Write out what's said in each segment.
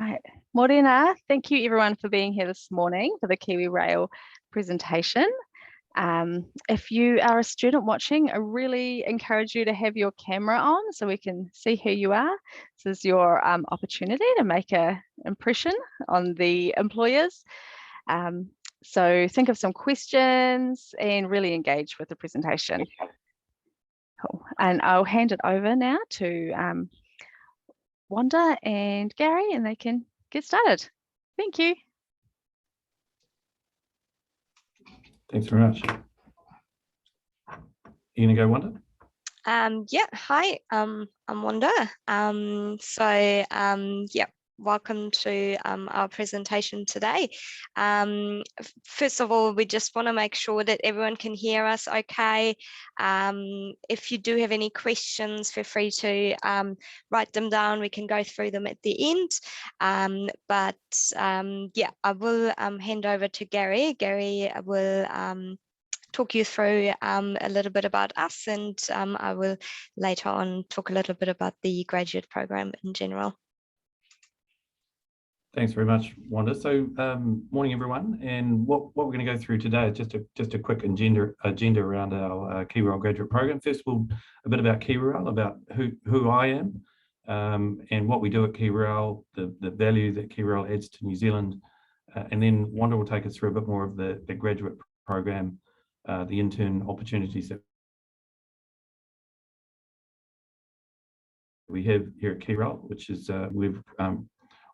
Right. Morena, thank you everyone for being here this morning for the KiwiRail presentation. If you are a student watching, I really encourage you to have your camera on so we can see who you are. This is your opportunity to make an impression on the employers. So think of some questions and really engage with the presentation. Cool. And I'll hand it over now to Wanda and Gary, and they can get started. Thank you. Thanks very much. You gonna go, Wanda? Yeah, hi, I'm Wanda. Yeah, welcome to our presentation today. First of all, we just want to make sure that everyone can hear us okay. If you do have any questions, feel free to write them down. We can go through them at the end. Yeah, I will hand over to Gary. Gary will talk you through a little bit about us, and I will later on talk a little bit about the graduate program in general. Thanks very much, Wanda. So morning everyone, and what we're going to go through today is just a quick agenda around our KiwiRail graduate program. First of all, a bit about KiwiRail, about who I am, and what we do at KiwiRail, the value that KiwiRail adds to New Zealand, and then Wanda will take us through a bit more of the graduate program, the intern opportunities that we have here at KiwiRail, which is we've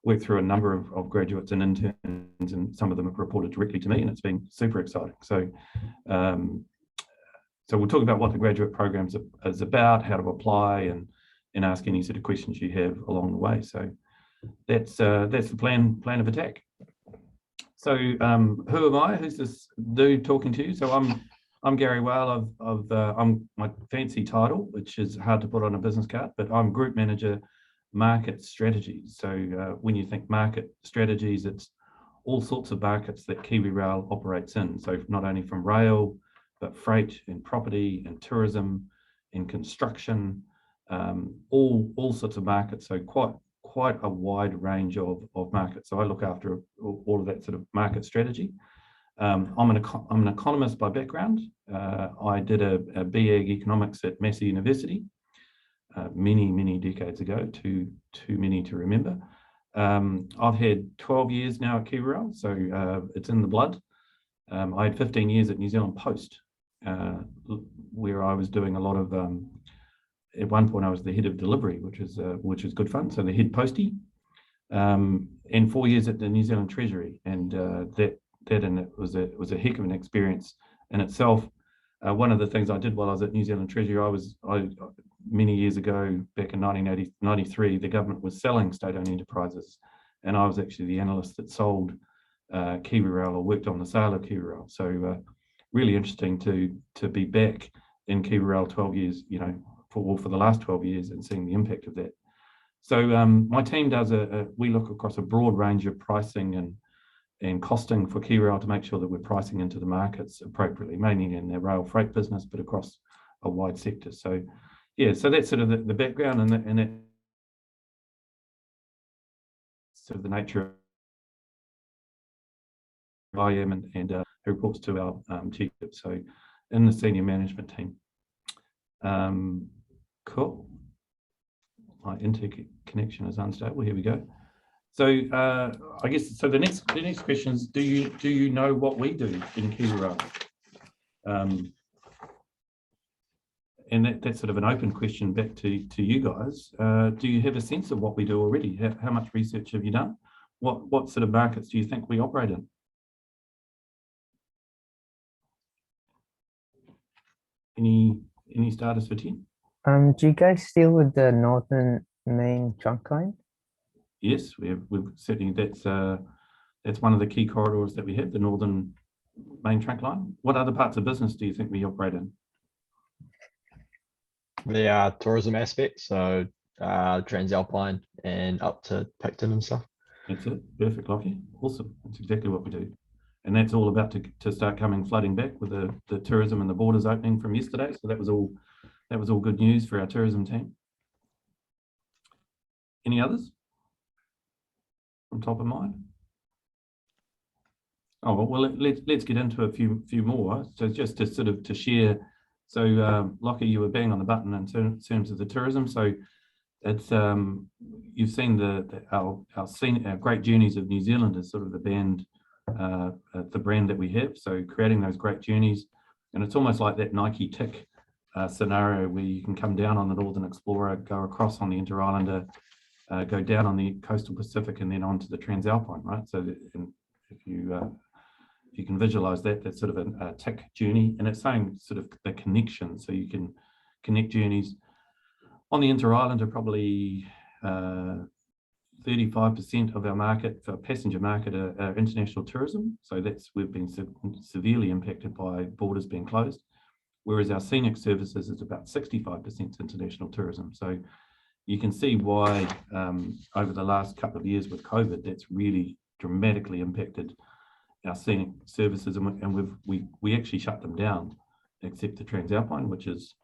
worked through a number of graduates and interns, and some of them have reported directly to me, and it's been super exciting. So so we'll talk about what the graduate program is about, how to apply, and ask any sort of questions you have along the way. So that's the plan of attack. So who am I? Who's this dude talking to you? So I'm Gary Whale. I'm my fancy title, which is hard to put on a business card, but I'm Group Manager Market Strategies. So when you think market strategies, it's all sorts of markets that KiwiRail operates in. So not only from rail, but freight and property and tourism and construction, all sorts of markets. So quite a wide range of markets. So I look after all of that sort of market strategy. I'm an economist by background. I did a BA Economics at Massey University many decades ago, too many to remember. I've had 12 years now at KiwiRail, so it's in the blood. I had 15 years at New Zealand Post, where I was doing a lot of, at one point I was the head of delivery, which is good fun, so the head postie, and 4 years at the New Zealand Treasury, and that and it was a heck of an experience in itself. One of the things I did while I was at New Zealand Treasury, many years ago, back in 1993, the government was selling state-owned enterprises, and I was actually the analyst that sold KiwiRail, or worked on the sale of KiwiRail. So really interesting to be back in KiwiRail 12 years, you know, for the last 12 years, and seeing the impact of that. So my team does we look across a broad range of pricing and costing for KiwiRail to make sure that we're pricing into the markets appropriately, mainly in the rail freight business, but across a wide sector. So yeah, so that's sort of the background, and that sort of the nature of I am, and who reports to our chief, so in the senior management team. Cool. My interconnection is unstable. Here we go. So I guess so. The next question is: Do you know what we do in KiwiRail? And that's sort of an open question back to you guys. Do you have a sense of what we do already? How much research have you done? What sort of markets do you think we operate in? Any starters for 10? Do you guys deal with the Northern Main trunk line? Yes, we've certainly, that's one of the key corridors that we have, the Northern Main trunk line. What other parts of business do you think we operate in? The tourism aspect, so Transalpine and up to Picton and stuff. That's it. Perfect, Lockie. Awesome. That's exactly what we do. And that's all about to start flooding back with the tourism and the borders opening from yesterday. So that was all good news for our tourism team. Any others? from top of mind? Oh, well, let's get into a few more. So just to sort of to share. So Lockie, you were bang on the button in terms of the tourism. So it's you've seen our great journeys of New Zealand is sort of the brand that we have. So creating those great journeys, and it's almost like that Nike tick scenario where you can come down on the Northern Explorer, go across on the Inter-Islander, go down on the coastal Pacific, and then onto the Transalpine, right? So if you can visualize that, that's sort of a tick journey, and it's saying sort of the connection. So you can connect journeys on the Inter-Islander. Probably 35% of our market, for passenger market, are international tourism. So we've been severely impacted by borders being closed. Whereas our scenic services is about 65% international tourism. So you can see why over the last couple of years with COVID, that's really dramatically impacted our scenic services, and we actually shut them down, except the Transalpine, which is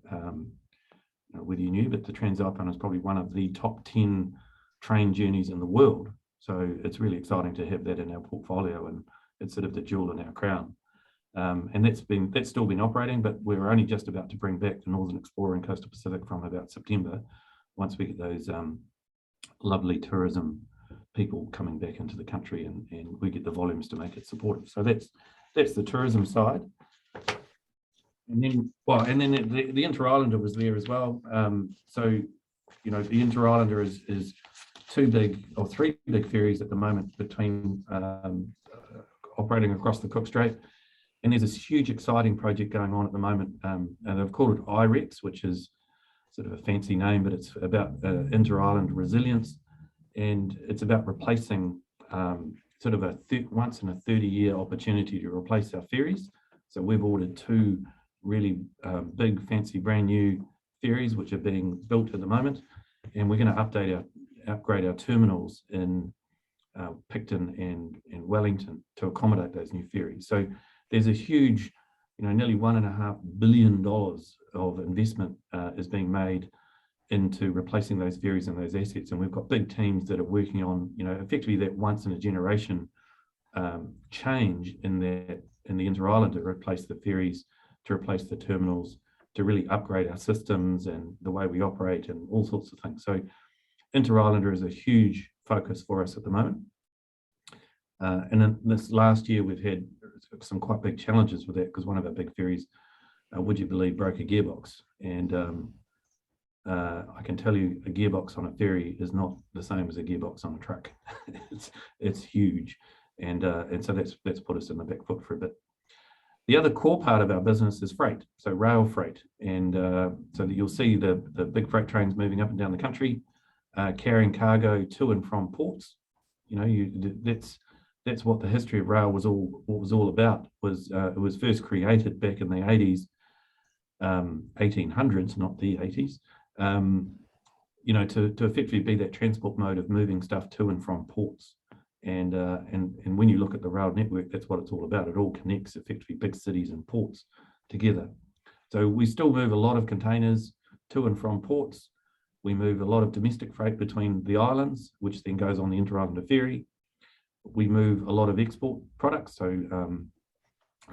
whether you knew, but the Transalpine is probably one of the top 10 train journeys in the world. So it's really exciting to have that in our portfolio, and it's sort of the jewel in our crown. And that's still been operating, but we're only just about to bring back the Northern Explorer and Coastal Pacific from about September, once we get those lovely tourism people coming back into the country, and we get the volumes to make it supportive. So that's the tourism side. And then the Inter-Islander was there as well. So the Inter-Islander is three big ferries at the moment between operating across the Cook Strait. And there's this huge exciting project going on at the moment, and they've called it IREX, which is sort of a fancy name, but it's about inter-island resilience, and it's about replacing sort of a once in a 30-year opportunity to replace our ferries. So we've ordered 2 really big, fancy, brand new ferries, which are being built at the moment, and we're going to upgrade our terminals in Picton and Wellington to accommodate those new ferries. So there's a huge, nearly $1.5 billion of investment is being made into replacing those ferries and those assets. And we've got big teams that are working on, effectively that once in a generation change in the Inter-Island, to replace the ferries, to replace the terminals, to really upgrade our systems and the way we operate and all sorts of things. So Inter-Islander is a huge focus for us at the moment. And in this last year, we've had some quite big challenges with that, because one of our big ferries, would you believe, broke a gearbox. And I can tell you, a gearbox on a ferry is not the same as a gearbox on a truck. it's huge, and so that's put us in the back foot for a bit. The other core part of our business is freight, so rail freight, and so that you'll see the big freight trains moving up and down the country, carrying cargo to and from ports. That's what the history of rail was all about. It was first created back in the 80s, 1800s, not the 80s. To effectively be that transport mode of moving stuff to and from ports. And when you look at the rail network, that's what it's all about. It all connects effectively big cities and ports together. So we still move a lot of containers to and from ports. We move a lot of domestic freight between the islands, which then goes on the Inter-Islander ferry. We move a lot of export products, so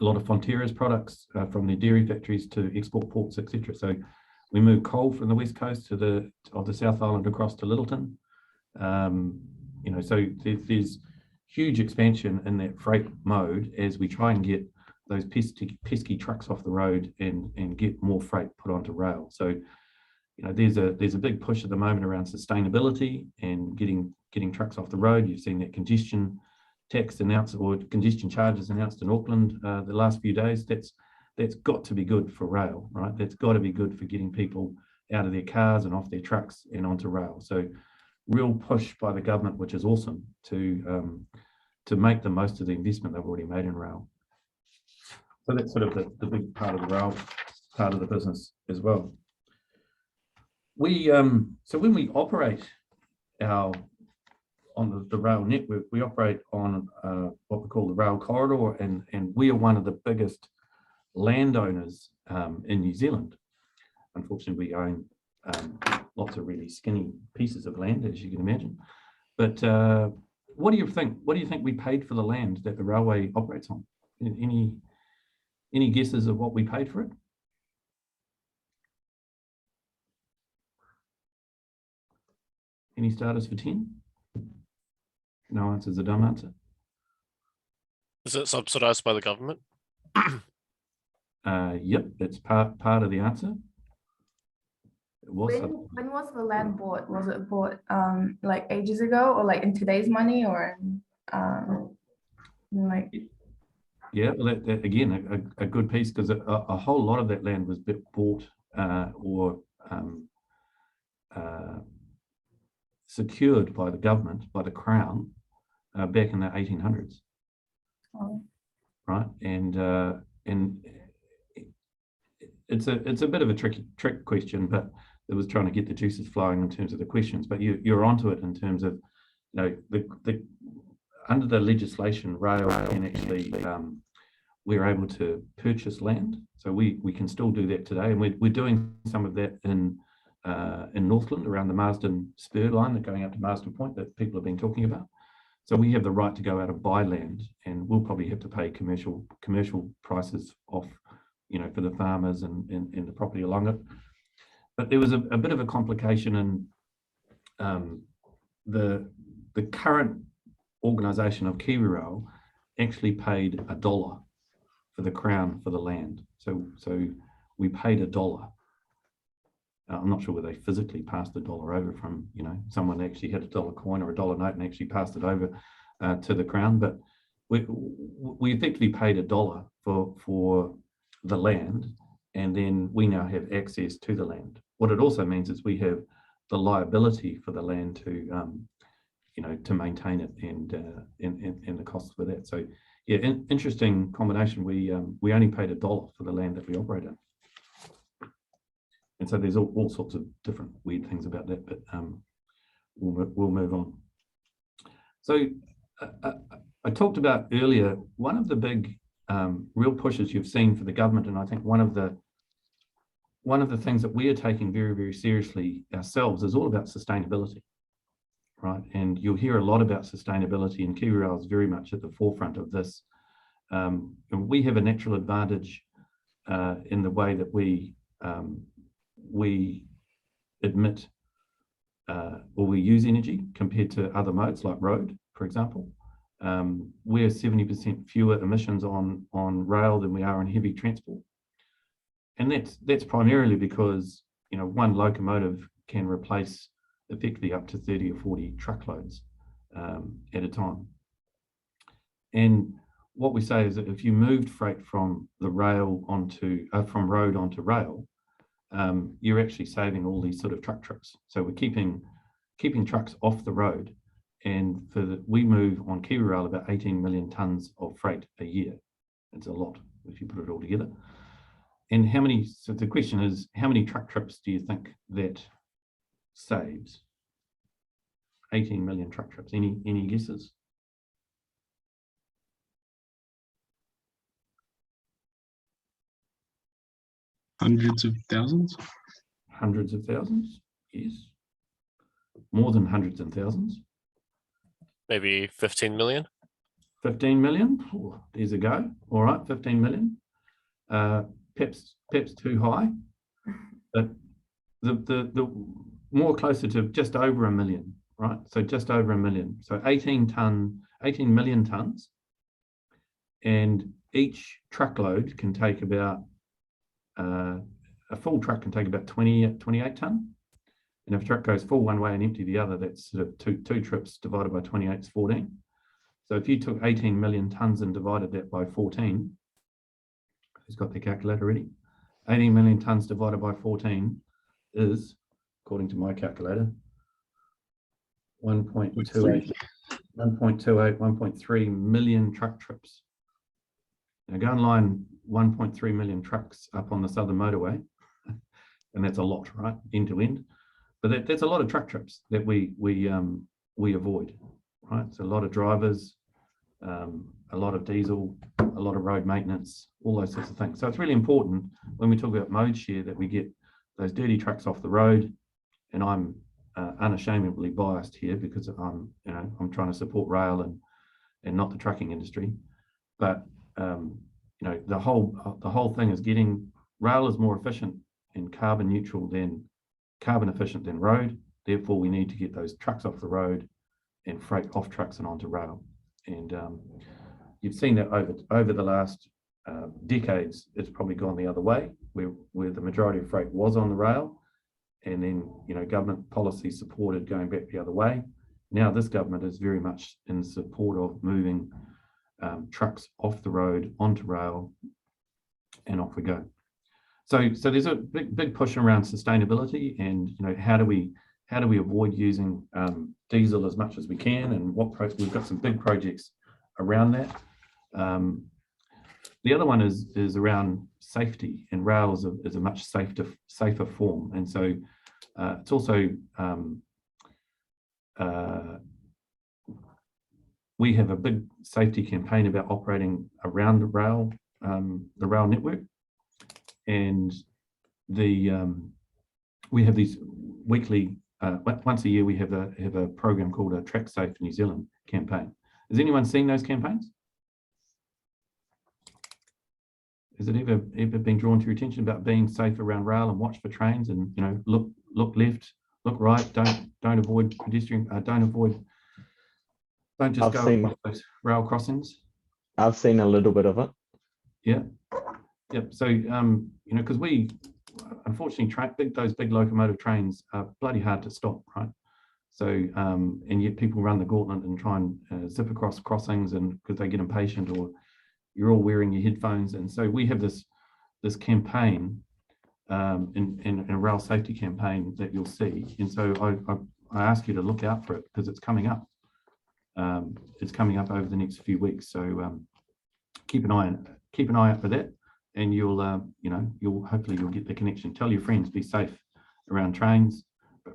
a lot of Fonterra's products from their dairy factories to export ports, etc. So we move coal from the west coast of the South Island across to Littleton. So there's huge expansion in that freight mode as we try and get those pesky trucks off the road and get more freight put onto rail. So there's a big push at the moment around sustainability and getting trucks off the road. You've seen that congestion tax announced, or congestion charges announced in Auckland the last few days. That's got to be good for rail, right? That's got to be good for getting people out of their cars and off their trucks and onto rail. So real push by the government, which is awesome, to make the most of the investment they've already made in rail. So that's sort of the big part of the rail part of the business as well. So when we operate on the rail network, we operate on what we call the rail corridor, and we are one of the biggest landowners in New Zealand. Unfortunately, we own lots of really skinny pieces of land, as you can imagine. But what do you think? What do you think we paid for the land that the railway operates on? Any guesses of what we paid for it? Any starters for 10? No answer is a dumb answer. Is it subsidised by the government? Yep, that's part of the answer. It was When was the land bought? Was it bought like ages ago, or like in today's money, or like? Yeah, well, that again, a good piece, because a whole lot of that land was bought or secured by the government, by the Crown, back in the 1800s. Oh. Right, and it's a bit of a trick question, but it was trying to get the juices flowing in terms of the questions. But you're onto it in terms of, you know, the under the legislation, rail can actually we're able to purchase land, so we can still do that today, and we're doing some of that in Northland around the Marsden Spur line that going up to Marsden Point that people have been talking about. So we have the right to go out and buy land, and we'll probably have to pay commercial prices off, you know, for the farmers and the property along it. But there was a bit of a complication in the current organisation of KiwiRail actually paid $1 for the Crown for the land. So we paid $1. I'm not sure whether they physically passed the dollar over from, you know, someone actually had a dollar coin or a dollar note and actually passed it over to the Crown, but we effectively paid $1 for the land, and then we now have access to the land. What it also means is we have the liability for the land to, you know, to maintain it and the costs for that. So yeah, interesting combination. We only paid $1 for the land that we operate in. And so there's all sorts of different weird things about that, but we'll move on. So I talked about earlier, one of the big real pushes you've seen for the government, and I think one of the things that we are taking very, very seriously ourselves is all about sustainability, right? And you'll hear a lot about sustainability, and KiwiRail is very much at the forefront of this. And we have a natural advantage in the way that we emit or we use energy compared to other modes like road, for example. We're 70% fewer emissions on rail than we are on heavy transport. And that's primarily because, you know, one locomotive can replace effectively up to 30 or 40 truckloads at a time. And what we say is that if you moved freight from the rail from road onto rail, you're actually saving all these sort of truck trips. So we're keeping trucks off the road, and we move on KiwiRail about 18 million tons of freight a year. It's a lot if you put it all together. And so the question is, how many truck trips do you think that saves? 18 million truck trips. Any guesses? Hundreds of thousands? Hundreds of thousands, yes. More than hundreds and thousands. Maybe 15 million? 15 million? Oh, there's a go. All right, 15 million. Perhaps too high, but the more closer to just over a million, right? So just over a million. So 18 million tons, and each truckload can take about a full truck can take about 28 ton. And if a truck goes full one way and empty the other, that's sort of two trips divided by 28 is 14. So if you took 18 million tons and divided that by 14, who's got their calculator ready? 18 million tons divided by 14 is, according to my calculator, 1.3 million truck trips. Now go and line 1.3 million trucks up on the southern motorway, and that's a lot, right, end to end. But that's a lot of truck trips that we avoid, right? So a lot of drivers, a lot of diesel, a lot of road maintenance, all those sorts of things. So it's really important when we talk about mode share that we get those dirty trucks off the road. And I'm unashamedly biased here because I'm trying to support rail and not the trucking industry. But the whole thing is getting rail is more efficient and carbon efficient than road. Therefore, we need to get those trucks off the road and freight off trucks and onto rail. And you've seen that over the last decades, it's probably gone the other way, where the majority of freight was on the rail, and then government policy supported going back the other way. Now this government is very much in support of moving trucks off the road onto rail, and off we go. So there's a big push around sustainability, and how do we avoid using diesel as much as we can, and we've got some big projects around that. The other one is around safety, and rail is a much safer form, and so it's also we have a big safety campaign about operating around the rail network, and we have these weekly. Once a year, we have a program called a Track Safe New Zealand campaign. Has anyone seen those campaigns? Has it ever been drawn to your attention about being safe around rail and watch for trains, and look left, look right, don't avoid pedestrian, don't just go across those rail crossings? I've seen a little bit of it. Yeah. Yep. So because we unfortunately those big locomotive trains are bloody hard to stop, right? So and yet people run the gauntlet and try and zip across crossings, and because they get impatient, or you're all wearing your headphones. And so we have this campaign, in a rail safety campaign that you'll see. And so I ask you to look out for it, because it's coming up. It's coming up over the next few weeks. So keep an eye out for that, and you'll hopefully you'll get the connection. Tell your friends, be safe around trains,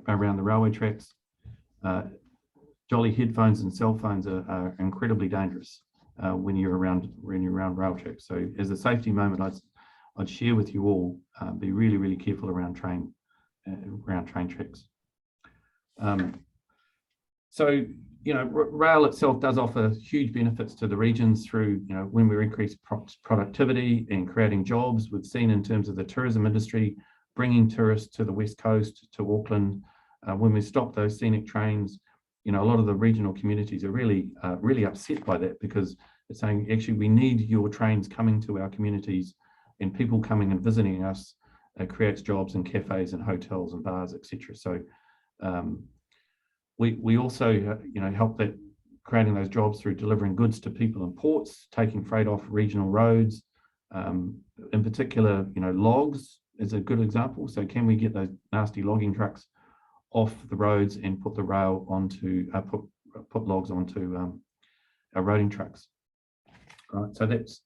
around the railway tracks. Jolly headphones and cell phones are incredibly dangerous when you're around rail tracks. So as a safety moment, I'd share with you all, be really, really careful around train tracks. So rail itself does offer huge benefits to the regions through when we increase productivity and creating jobs. We've seen in terms of the tourism industry, bringing tourists to the West Coast, to Auckland. When we stop those scenic trains, a lot of the regional communities are really upset by that, because it's saying, actually, we need your trains coming to our communities, and people coming and visiting us creates jobs in cafes and hotels and bars, etc. So we also help that, creating those jobs through delivering goods to people in ports, taking freight off regional roads. In particular, logs is a good example. So can we get those nasty logging trucks off the roads and put the rail onto put logs onto our roading trucks? Right. So that's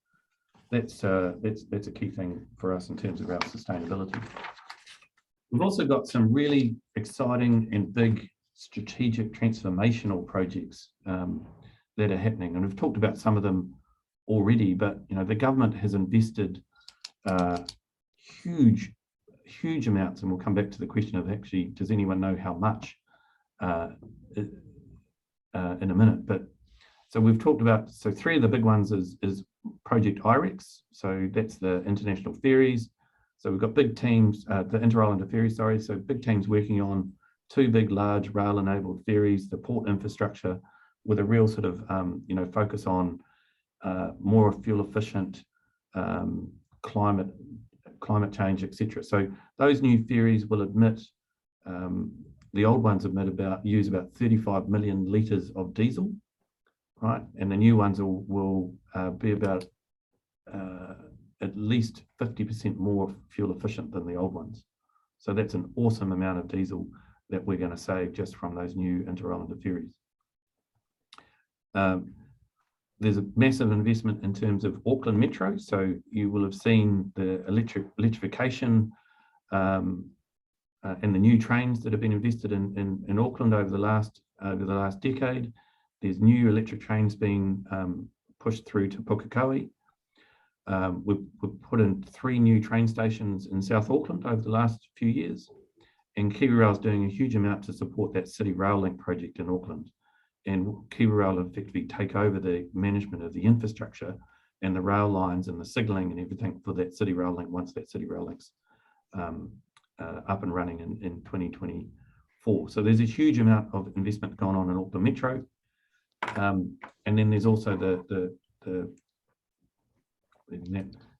a key thing for us in terms of our sustainability. We've also got some really exciting and big strategic transformational projects that are happening, and we've talked about some of them already. But the government has invested huge amounts, and we'll come back to the question of, actually, does anyone know how much in a minute. But so we've talked about, so three of the big ones is Project IREX. So that's the international ferries. So we've got big teams, the Inter-Islander ferries, sorry. So big teams working on two big, large rail-enabled ferries, the port infrastructure, with a real sort of focus on more fuel-efficient, climate change, etc. So those new ferries will emit, the old ones use about 35 million litres of diesel, right? And the new ones will be about at least 50% more fuel efficient than the old ones. So that's an awesome amount of diesel that we're going to save just from those new Inter-Islander ferries. There's a massive investment in terms of Auckland Metro. So you will have seen the electrification and the new trains that have been invested in Auckland over the last decade. There's new electric trains being pushed through to Pukekohe. We've put in 3 new train stations in South Auckland over the last few years, And KiwiRail is doing a huge amount to support that City Rail Link project in Auckland. And KiwiRail effectively take over the management of the infrastructure and the rail lines and the signalling and everything for that City Rail Link once that City Rail Link's up and running in 2024. So there's a huge amount of investment going on in Auckland Metro. And then there's also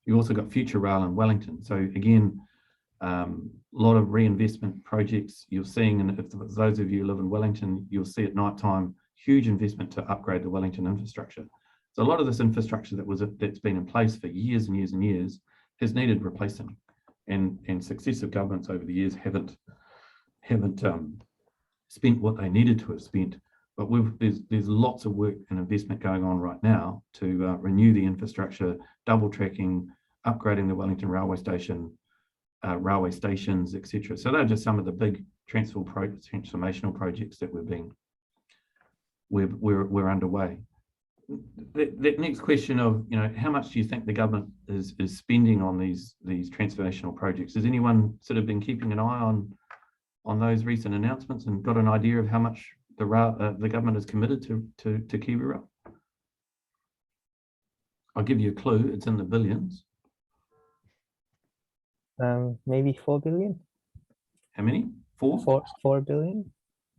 you also got Future Rail in Wellington. So again, a lot of reinvestment projects you're seeing, and if those of you who live in Wellington, you'll see at night time huge investment to upgrade the Wellington infrastructure. So a lot of this infrastructure that's been in place for years and years and years has needed replacing, and successive governments over the years haven't spent what they needed to have spent. But there's lots of work and investment going on right now to renew the infrastructure, double tracking, upgrading the Wellington railway station, railway stations, etc. So they're just some of the big transformational projects that we're underway. That next question of, how much do you think the government is spending on these transformational projects? Has anyone sort of been keeping an eye on those recent announcements and got an idea of how much the government is committed to KiwiRail? I'll give you a clue. It's in the billions. Maybe 4 billion. How many? 4? 4 billion.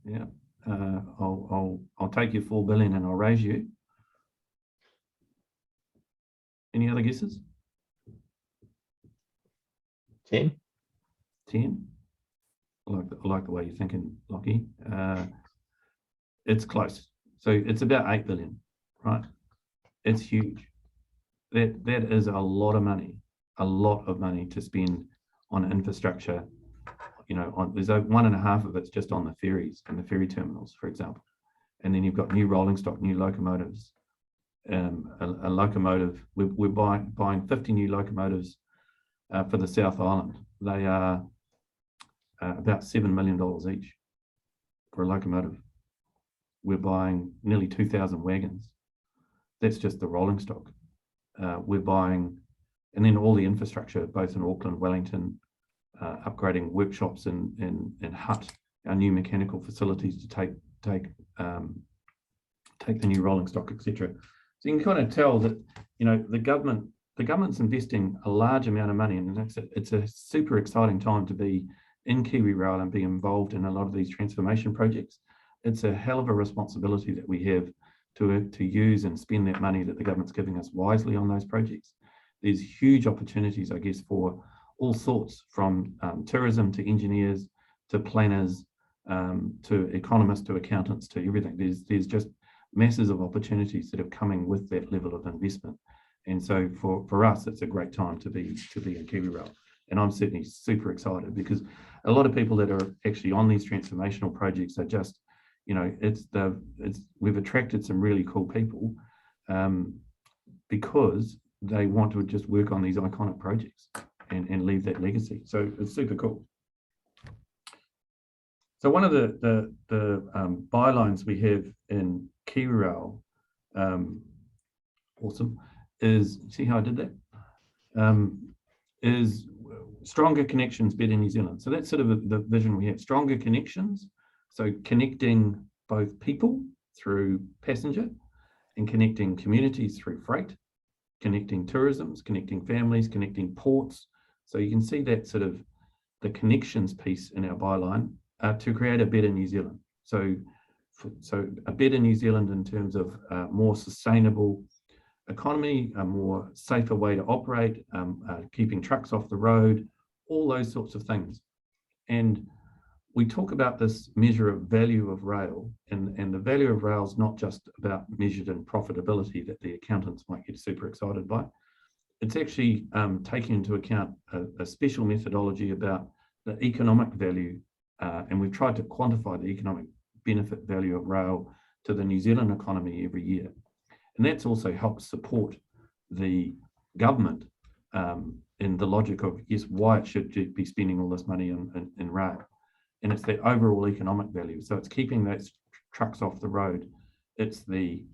Yeah. I'll take your 4 billion and I'll raise you. Any other guesses? 10. 10. I like the way you're thinking, Lockie. It's close. So it's about 8 billion, right? It's huge. That is a lot of money to spend on infrastructure. There's 1.5 of it's just on the ferries and the ferry terminals, for example. And then you've got new rolling stock, new locomotives. A locomotive, we're buying 50 new locomotives for the South Island. They are about $7 million each for a locomotive. We're buying nearly 2,000 wagons. That's just the rolling stock. We're buying, and then all the infrastructure, both in Auckland, Wellington, upgrading workshops and Hutt, our new mechanical facilities to take the new rolling stock, etc. So you can kind of tell that the government's investing a large amount of money, and it's a super exciting time to be in KiwiRail and be involved in a lot of these transformation projects. It's a hell of a responsibility that we have to use and spend that money that the government's giving us wisely on those projects. There's huge opportunities, I guess, for all sorts, from tourism to engineers to planners to economists to accountants to everything. There's just masses of opportunities that are coming with that level of investment. And so for us, it's a great time to be in KiwiRail. And I'm certainly super excited because a lot of people that are actually on these transformational projects are just, we've attracted some really cool people because they want to just work on these iconic projects and leave that legacy. So it's super cool. So one of the bylines we have in KiwiRail, awesome, is, see how I did that? Is stronger connections, better New Zealand. So that's sort of the vision we have, stronger connections. So connecting both people through passenger and connecting communities through freight, connecting tourisms, connecting families, connecting ports. So you can see that sort of the connections piece in our byline to create a better New Zealand. So a better New Zealand in terms of more sustainable economy, a more safer way to operate, keeping trucks off the road, all those sorts of things. And we talk about this measure of value of rail, and the value of rail is not just about measured in profitability that the accountants might get super excited by. It's actually taking into account a special methodology about the economic value, and we've tried to quantify the economic benefit value of rail to the New Zealand economy every year. And that's also helped support the government in the logic of, yes, why it should be spending all this money in rail. And it's the overall economic value. So it's keeping those trucks off the road. It's the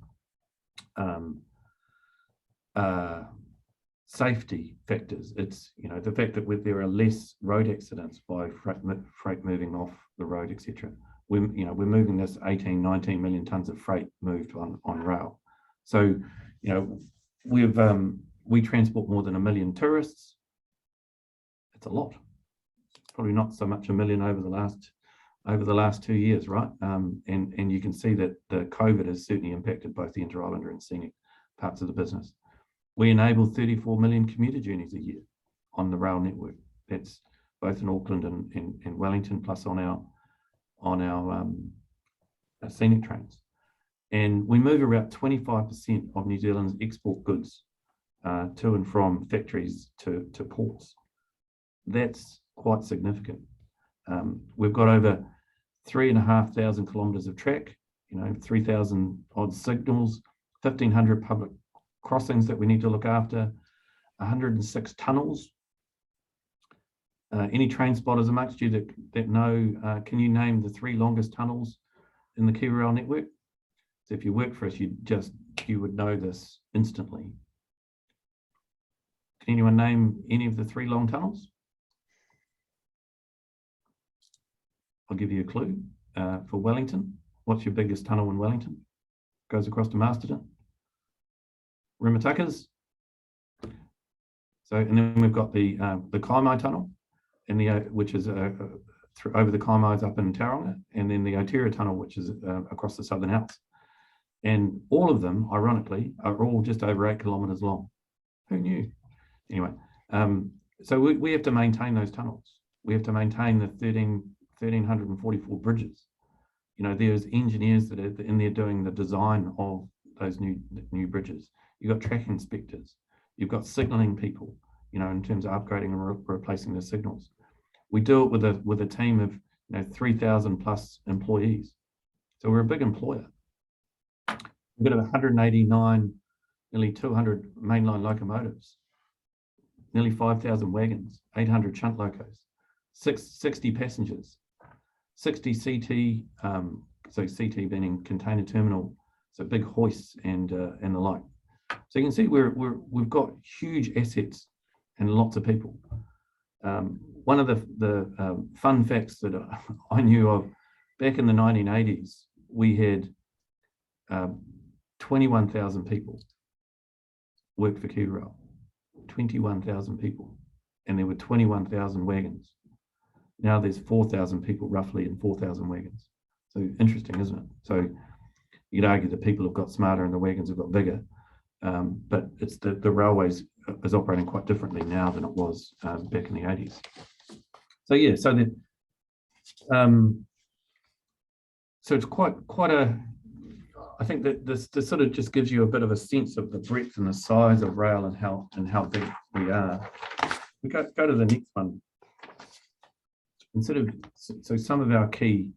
safety factors. It's, you know, the fact that there are less road accidents by freight moving off the road, etc. We're moving this 18, 19 million tons of freight moved on rail. So, you know, we transport more than 1 million tourists. It's a lot. It's probably not so much 1 million over the last 2 years, right? And you can see that the COVID has certainly impacted both the inter-islander and scenic parts of the business. We enable 34 million commuter journeys a year on the rail network. That's both in Auckland and Wellington, plus on our scenic trains. And we move about 25% of New Zealand's export goods to and from factories to ports. That's quite significant. We've got over 3,500 kilometres of track, you know, 3,000 odd signals, 1,500 public crossings that we need to look after, 106 tunnels. Any train spotters amongst you that know, can you name the 3 longest tunnels in the KiwiRail network? So if you work for us, you would know this instantly. Can anyone name any of the 3 long tunnels? I'll give you a clue. For Wellington, what's your biggest tunnel in Wellington? Goes across to Masterton. Rimatakas. So, and then we've got the Kaimai tunnel, and which is over the Kaimais up in Tauranga, and then the Aotearoa tunnel, which is across the Southern Alps. And all of them, ironically, are all just over 8 kilometres long. Who knew? Anyway, so we have to maintain those tunnels. We have to maintain the 1,344 bridges. You know, there's engineers that are in there doing the design of those new bridges. You've got track inspectors. You've got signalling people, you know, in terms of upgrading and replacing the signals. We do it with a team of, you know, 3,000 plus employees. So we're a big employer. We've got 189, nearly 200 mainline locomotives, nearly 5,000 wagons, 800 shunt locos, 60 passengers, 60 CT, so CT being container terminal, so big hoists and the like. So you can see we've got huge assets and lots of people. One of the fun facts that I knew of back in the 1980s, we had 21,000 people work for KiwiRail. 21,000 people, and there were 21,000 wagons. Now there's 4,000 people roughly and 4,000 wagons. So interesting, isn't it? So you'd argue that people have got smarter and the wagons have got bigger, but it's the railways is operating quite differently now than it was back in the 80s. So yeah, so it's quite a. I think that this sort of just gives you a bit of a sense of the breadth and the size of rail and how big we are. We go to the next one. So some of our key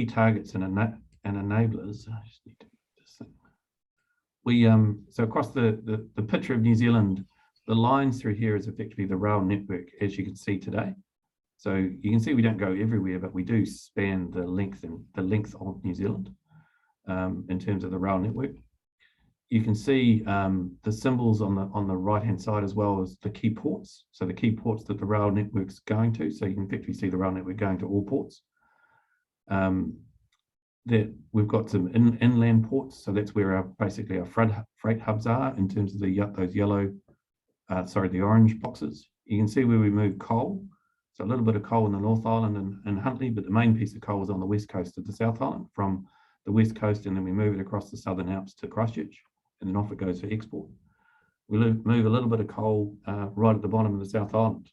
targets and enablers. I just need to just think. We so across the picture of New Zealand, the lines through here is effectively the rail network as you can see today. So you can see we don't go everywhere, but we do span the length of New Zealand. In terms of the rail network, you can see the symbols on the right hand side as well as the key ports. So the key ports that the rail network's going to. So you can effectively see the rail network going to all ports. That we've got some inland ports. So that's where basically our freight hubs are in terms of those yellow, the orange boxes. You can see where we move coal. So a little bit of coal in the North Island and Huntly, but the main piece of coal is on the west coast of the South Island from the west coast, and then we move it across the Southern Alps to Christchurch, and then off it goes for export. We move a little bit of coal right at the bottom of the South Island,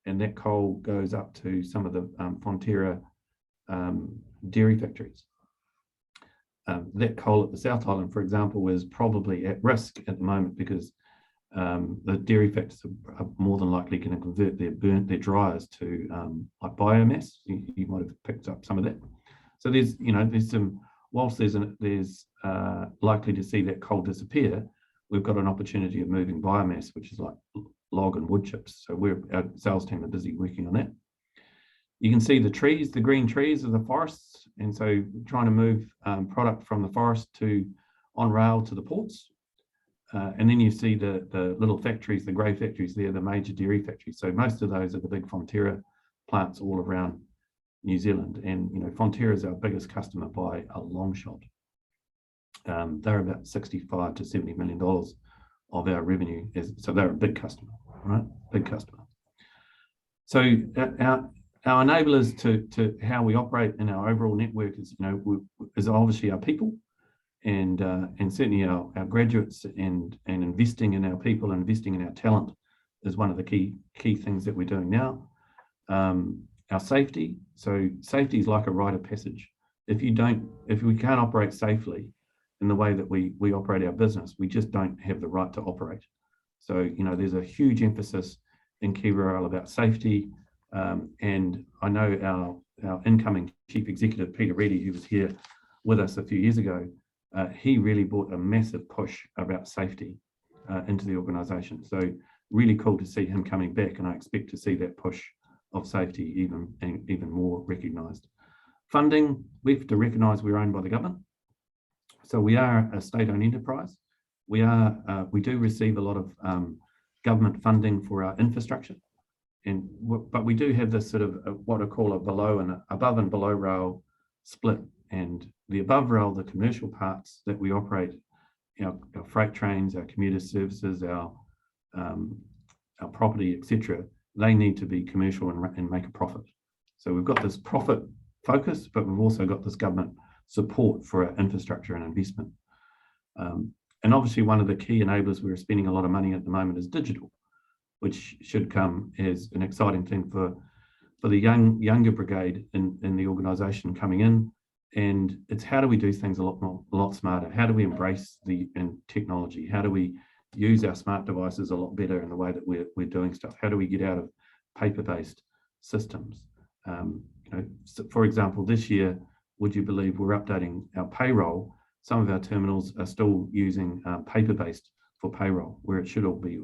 and that coal goes up to some of the Fonterra dairy factories. That coal at the South Island, for example, is probably at risk at the moment because the dairy factories are more than likely going to convert their dryers to like biomass. You might have picked up some of that. So there's some. Whilst there's likely to see that coal disappear, we've got an opportunity of moving biomass, which is like log and wood chips. So our sales team are busy working on that. You can see the trees, the green trees of the forests, and so trying to move product from the forest on rail to the ports. And then you see the little factories, the grey factories there, the major dairy factories. So most of those are the big Fonterra plants all around New Zealand. And, you know, Fonterra is our biggest customer by a long shot. They're about $65 to $70 million of our revenue. So they're a big customer, right? Big customer. So our enablers to how we operate in our overall network is, you know, is obviously our people, and certainly our graduates, and investing in our people, investing in our talent is one of the key things that we're doing now. Our safety. So safety is like a rite of passage. If we can't operate safely in the way that we operate our business, we just don't have the right to operate. So, you know, there's a huge emphasis in KiwiRail about safety. And I know our incoming chief executive, Peter Reddy, who was here with us a few years ago, he really brought a massive push about safety into the organisation. So really cool to see him coming back, and I expect to see that push of safety even more recognised. Funding, we have to recognise we're owned by the government. So we are a state-owned enterprise. We do receive a lot of government funding for our infrastructure, but we do have this sort of what I call above and below rail split. And the above rail, the commercial parts that we operate, our freight trains, our commuter services, our property, etc., they need to be commercial and make a profit. So we've got this profit focus, but we've also got this government support for our infrastructure and investment. And obviously one of the key enablers we're spending a lot of money at the moment is digital, which should come as an exciting thing for the younger brigade in the organisation coming in. And it's how do we do things a lot smarter? How do we embrace the technology? How do we use our smart devices a lot better in the way that we're doing stuff? How do we get out of paper-based systems? You know, so for example, this year, would you believe we're updating our payroll? Some of our terminals are still using paper-based for payroll, where it should all be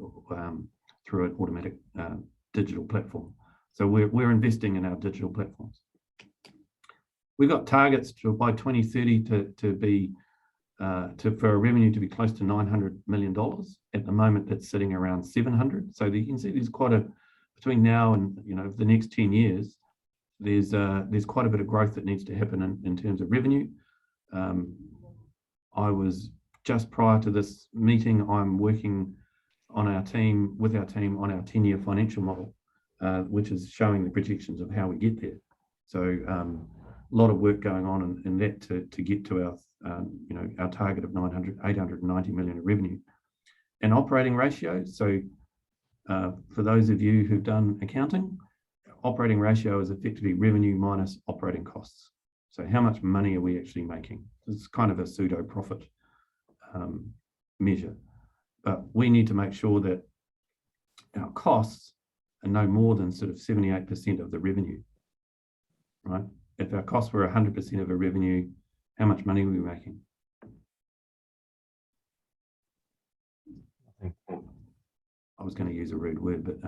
through an automatic digital platform. So we're investing in our digital platforms. We've got targets by 2030 for our revenue to be close to $900 million. At the moment, it's sitting around 700. So you can see there's between now and, you know, the next 10 years, there's quite a bit of growth that needs to happen in terms of revenue. I was just prior to this meeting, I'm working on with our team on our 10-year financial model, which is showing the projections of how we get there. So a lot of work going on in that to get to our you know, our target of 890 million of revenue. And operating ratios. So for those of you who've done accounting, operating ratio is effectively revenue minus operating costs. So how much money are we actually making? It's kind of a pseudo profit measure, but we need to make sure that our costs are no more than sort of 78% of the revenue, right? If our costs were 100% of a revenue, how much money are we making? I was going to use a rude word, but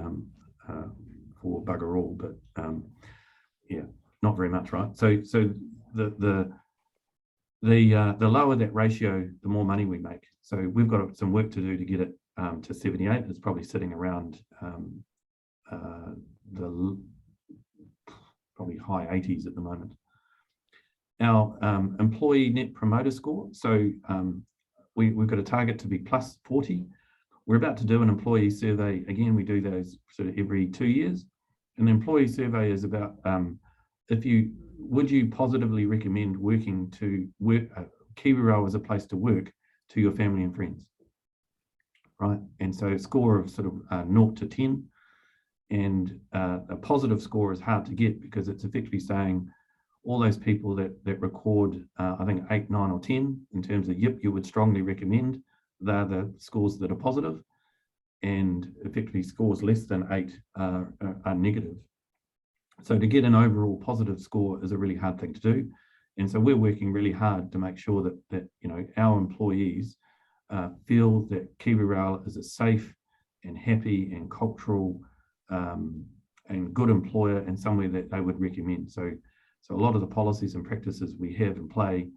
for bugger all, but yeah, not very much, right? So the lower that ratio, the more money we make. So we've got some work to do to get it to 78. It's probably sitting around the probably high 80s at the moment. Our employee net promoter score. So we've got a target to be plus 40. We're about to do an employee survey. Again, we do those sort of every 2 years. And the employee survey is about would you positively recommend KiwiRail as a place to work to your family and friends, right? And so a score of sort of 0 to 10. And a positive score is hard to get because it's effectively saying all those people that record, I think 8, 9 or 10 in terms of, yep, you would strongly recommend, they're the scores that are positive, and effectively scores less than 8 are negative. So to get an overall positive score is a really hard thing to do. And so we're working really hard to make sure that you know, our employees feel that KiwiRail is a safe and happy and cultural and good employer, and somewhere that they would recommend. So a lot of the policies and practices we have in play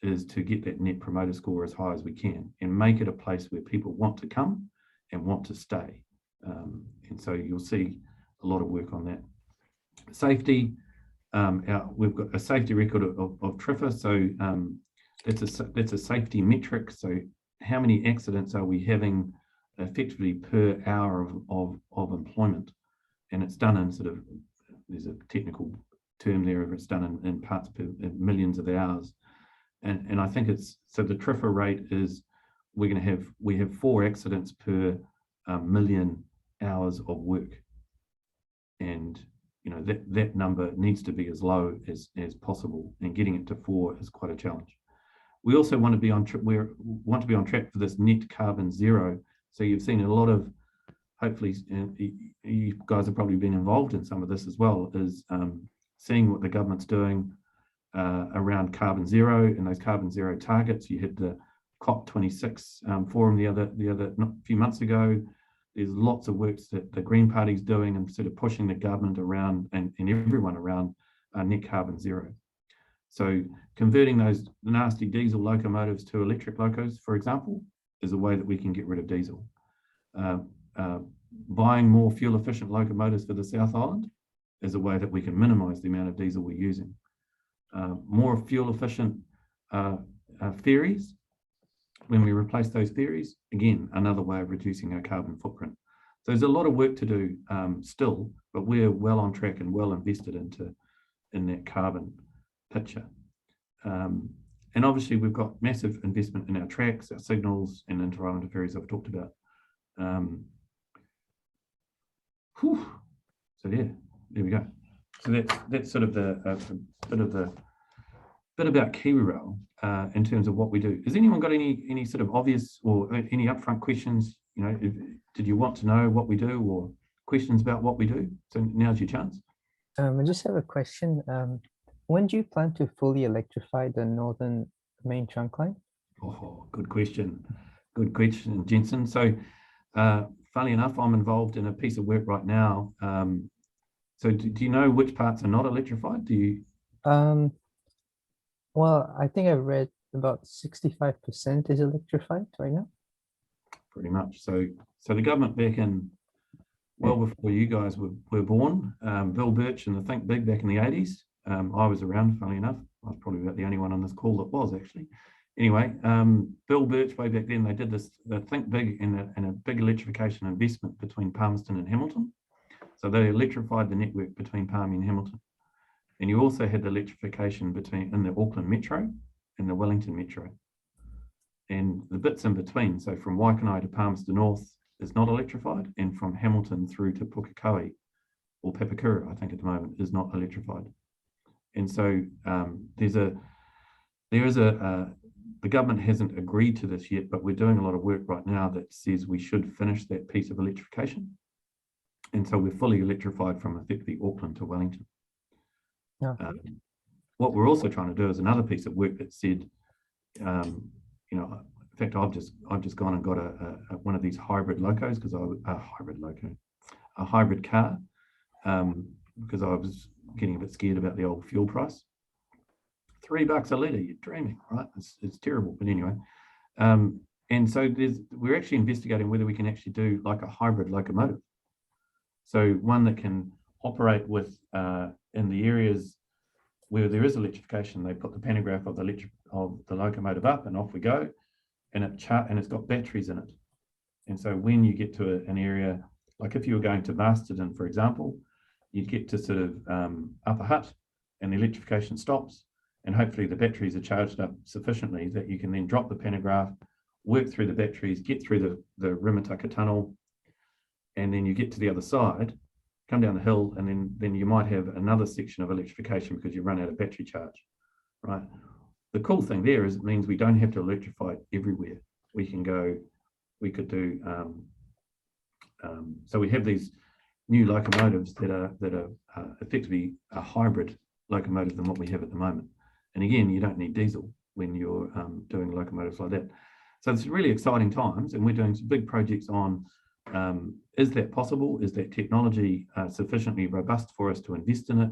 is to get that net promoter score as high as we can and make it a place where people want to come and want to stay. And so you'll see a lot of work on that. Safety, we've got a safety record of TRIFR, so that's a safety metric. So how many accidents are we having effectively per hour of employment? And it's done in sort of, there's a technical term there, it's done in parts per millions of hours. And I think it's, so the TRIFR rate is, we have 4 accidents per million hours of work. And you know, that number needs to be as low as possible, and getting it to 4 is quite a challenge. We also want to be on track for this net carbon zero. So you've seen a lot of, hopefully you guys have probably been involved in some of this as well, is seeing what the government's doing around carbon zero and those carbon zero targets. You had the COP26 forum the other not a few months ago. There's lots of work that the Green Party's doing and sort of pushing the government around and everyone around net carbon zero. So converting those nasty diesel locomotives to electric locos, for example, is a way that we can get rid of diesel. Buying more fuel efficient locomotives for the South Island is a way that we can minimize the amount of diesel we're using. More fuel efficient ferries. When we replace those ferries, again, another way of reducing our carbon footprint. So there's a lot of work to do still, but we're well on track and well invested in that carbon picture. And obviously we've got massive investment in our tracks, our signals, and inter-island ferries I've talked about. So yeah, there we go. So that's sort of the bit about KiwiRail in terms of what we do. Has anyone got any sort of obvious or any upfront questions? You know, did you want to know what we do or questions about what we do? So now's your chance. I just have a question. When do you plan to fully electrify the northern main trunk line? Oh, good question. Good question, Jensen. So funnily enough, I'm involved in a piece of work right now. So do you know which parts are not electrified? Do you? Well, I think I read about 65% is electrified right now. Pretty much. So the government back in, well before you guys were born, Bill Birch and the Think Big back in the 80s. I was around, funnily enough. I was probably about the only one on this call that was actually. Anyway, Bill Birch way back then, they did this, the Think Big and a big electrification investment between Palmerston and Hamilton. So they electrified the network between Palmy and Hamilton. And you also had the electrification in the Auckland Metro and the Wellington Metro. And the bits in between, so from Waikanae to Palmerston North is not electrified, and from Hamilton through to Pukekohe or Papakura, I think at the moment, is not electrified. And so the government hasn't agreed to this yet, but we're doing a lot of work right now that says we should finish that piece of electrification. And so we're fully electrified from effectively Auckland to Wellington. What we're also trying to do is another piece of work that said, you know, in fact, I've just gone and got one of these hybrid locos because a hybrid car because I was getting a bit scared about the old fuel price. $3 a litre, you're dreaming, right? It's terrible, but anyway. And so we're actually investigating whether we can actually do like a hybrid locomotive. So one that can operate with in the areas where there is electrification, they put the pantograph of the locomotive up and off we go, and it's got batteries in it. And so when you get to an area, like if you were going to Masterton, for example, you'd get to sort of Upper Hutt and the electrification stops, and hopefully the batteries are charged up sufficiently that you can then drop the pantograph, work through the batteries, get through the Rimataka tunnel, and then you get to the other side, come down the hill, and then you might have another section of electrification because you run out of battery charge, right? The cool thing there is it means we don't have to electrify everywhere. We could do, so we have these new locomotives that are effectively a hybrid locomotive than what we have at the moment. And again, you don't need diesel when you're doing locomotives like that. So it's really exciting times, and we're doing some big projects on is that possible? Is that technology sufficiently robust for us to invest in it?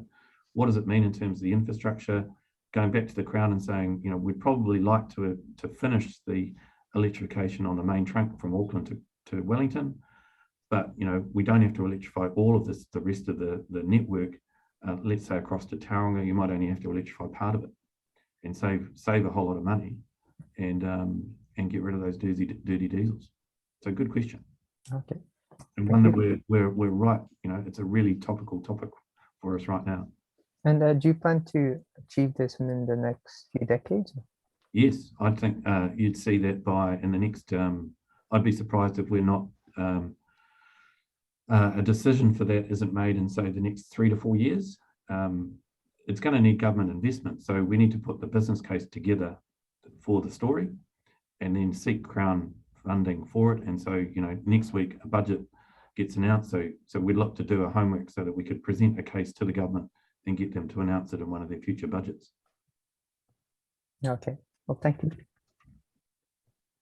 What does it mean in terms of the infrastructure? going back to the Crown and saying, you know, we'd probably like to finish the electrification on the main trunk from Auckland to Wellington, but you know, we don't have to electrify all of this, the rest of the network. Let's say across to Tauranga, you might only have to electrify part of it, and save a whole lot of money, and get rid of those dirty diesels. So good question. Okay. And one that we're right. You know, it's a really topical topic for us right now. And do you plan to achieve this within the next few decades? Yes, I think you'd see that in the next. I'd be surprised if we're not. A decision for that isn't made in, say, the next 3 to 4 years. It's going to need government investment, so we need to put the business case together for the story, and then seek Crown funding for it. And so, you know, next week a budget gets announced. So we'd look to do a homework so that we could present a case to the government and get them to announce it in one of their future budgets. Okay. Well, thank you.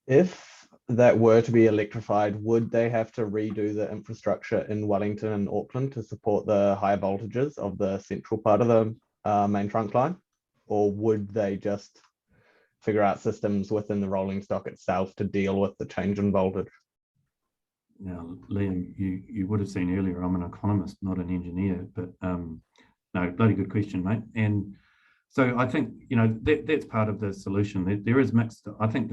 If that were to be electrified, would they have to redo the infrastructure in Wellington and Auckland to support the high voltages of the central part of the main trunk line? Or would they just figure out systems within the rolling stock itself to deal with the change in voltage? Now, Liam, you would have seen earlier, I'm an economist, not an engineer, but no, bloody good question, mate. And so I think, you know, that's part of the solution. There is mixed. I think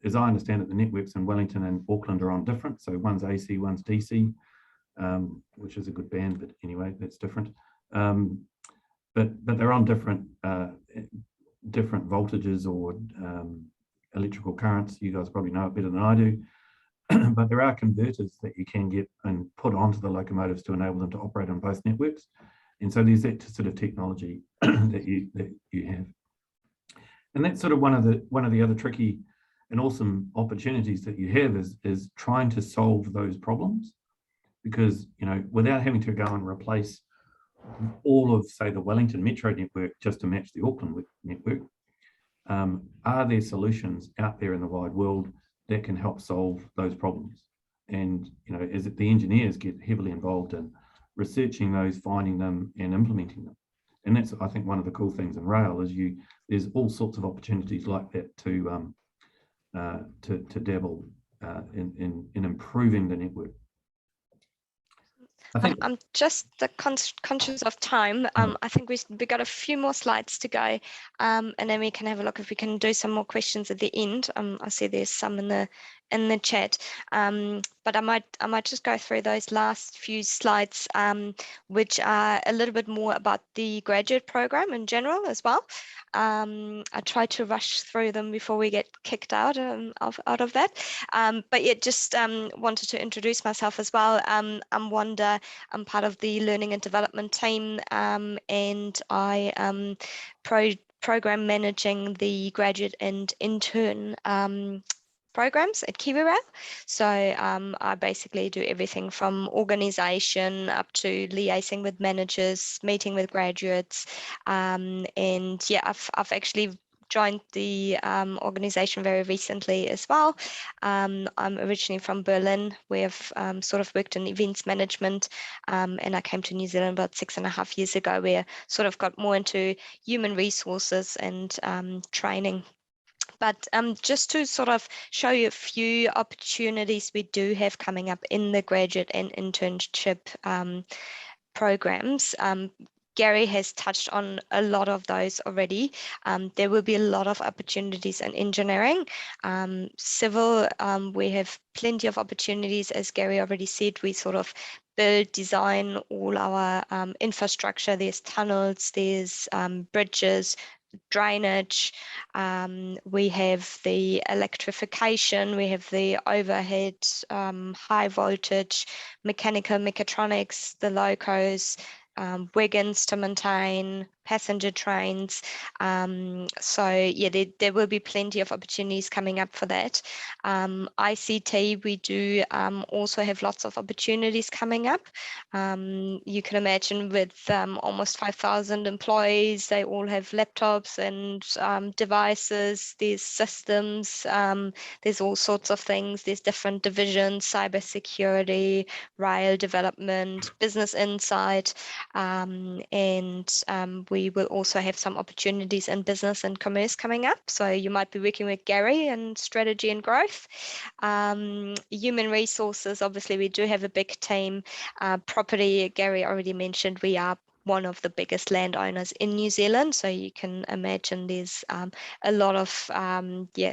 as I understand it, the networks in Wellington and Auckland are on different. So one's AC, one's DC, which is a good band, but anyway, that's different. But they're on different voltages or electrical currents. You guys probably know it better than I do. But there are converters that you can get and put onto the locomotives to enable them to operate on both networks. And so there's that sort of technology that you have. And that's sort of one of the other tricky and awesome opportunities that you have is trying to solve those problems, because, you know, without having to go and replace all of, say, the Wellington Metro network just to match the Auckland network, are there solutions out there in the wide world that can help solve those problems? And, you know, as the engineers get heavily involved in researching those, finding them and implementing them. And that's, I think, one of the cool things in rail is there's all sorts of opportunities like that to dabble in improving the network. I'm just conscious of time. I think we got a few more slides to go, and then we can have a look if we can do some more questions at the end. I see there's some in the chat, but I might just go through those last few slides, which are a little bit more about the graduate program in general as well. I try to rush through them before we get kicked out of that. But yeah, just wanted to introduce myself as well. I'm Wanda. I'm part of the learning and development team, and I am program managing the graduate and intern programs at KiwiRail. So I basically do everything from organization up to liaising with managers, meeting with graduates, and yeah, I've actually joined the organization very recently as well. I'm originally from Berlin, where I've sort of worked in events management, and I came to New Zealand about 6.5 years ago, where I sort of got more into human resources and training. But just to sort of show you a few opportunities we do have coming up in the graduate and internship programs. Gary has touched on a lot of those already. There will be a lot of opportunities in engineering. Civil, we have plenty of opportunities. As Gary already said, we sort of build, design all our infrastructure. There's tunnels, there's bridges, drainage, we have the electrification, we have the overhead, high voltage, mechanical, mechatronics, the locos, wagons to maintain, passenger trains. So yeah, there will be plenty of opportunities coming up for that. ICT, we do also have lots of opportunities coming up. You can imagine with almost 5,000 employees, they all have laptops and devices, there's systems, there's all sorts of things, there's different divisions, cybersecurity, rail development, business insight, and we we will also have some opportunities in business and commerce coming up. So you might be working with Gary in strategy and growth. Human resources, obviously we do have a big team. Property, Gary already mentioned, we are one of the biggest landowners in New Zealand, so you can imagine there's a lot of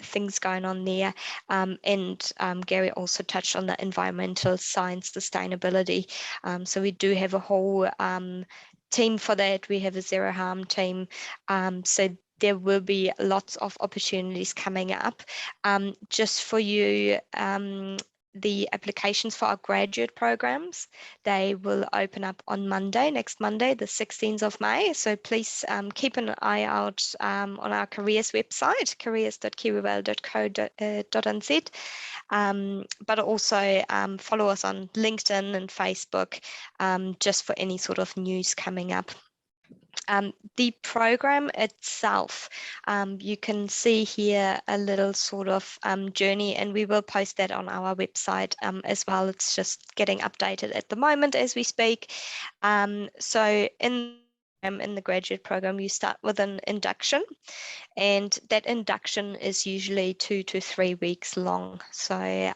things going on there. And Gary also touched on the environmental science, sustainability. So we do have a whole team for that. We have a zero harm team. So there will be lots of opportunities coming up. Just for you, the applications for our graduate programs, they will open up on Monday, next Monday, the 16th of May. So please keep an eye out on our careers website, careers.kiwirail.co.nz. But also follow us on LinkedIn and Facebook just for any sort of news coming up. The program itself, you can see here a little sort of journey, and we will post that on our website as well. It's just getting updated at the moment as we speak. So in the graduate program, you start with an induction, and that induction is usually 2 to 3 weeks long. So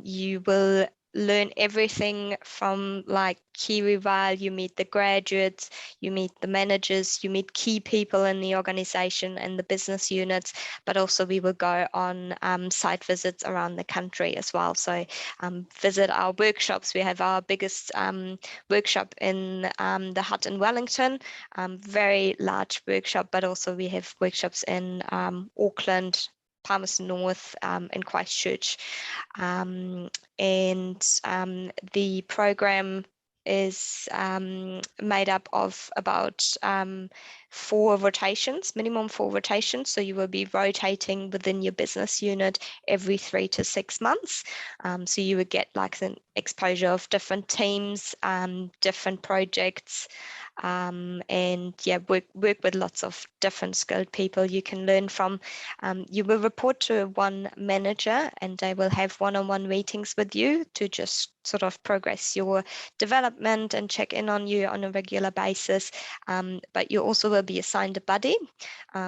you will learn everything from like KiwiRail. You meet the graduates, you meet the managers, you meet key people in the organization and the business units, but also we will go on site visits around the country as well. So visit our workshops. We have our biggest workshop in the hut in Wellington, very large workshop, but also we have workshops in Auckland, Palmerston North, and Christchurch. And the program is made up of about 4 rotations, minimum 4 rotations. So you will be rotating within your business unit every 3 to 6 months. So you would get like an exposure of different teams, different projects, and yeah, work with lots of different skilled people you can learn from. You will report to one manager, and they will have one-on-one meetings with you to just sort of progress your development and check in on you on a regular basis. But you also will be assigned a buddy.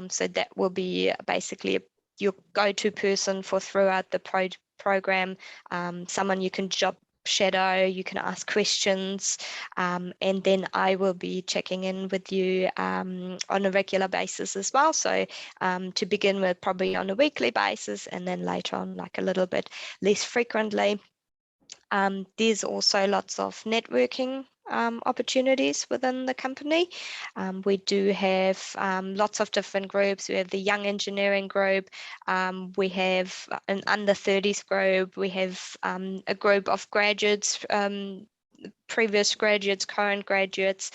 So that will be basically your go-to person for throughout the program, someone you can job shadow, you can ask questions, and then I will be checking in with you on a regular basis as well. So to begin with, probably on a weekly basis, and then later on like a little bit less frequently. There's also lots of networking opportunities within the company. We do have lots of different groups. We have the young engineering group, we have an under 30s group, we have a group of graduates, previous graduates, current graduates.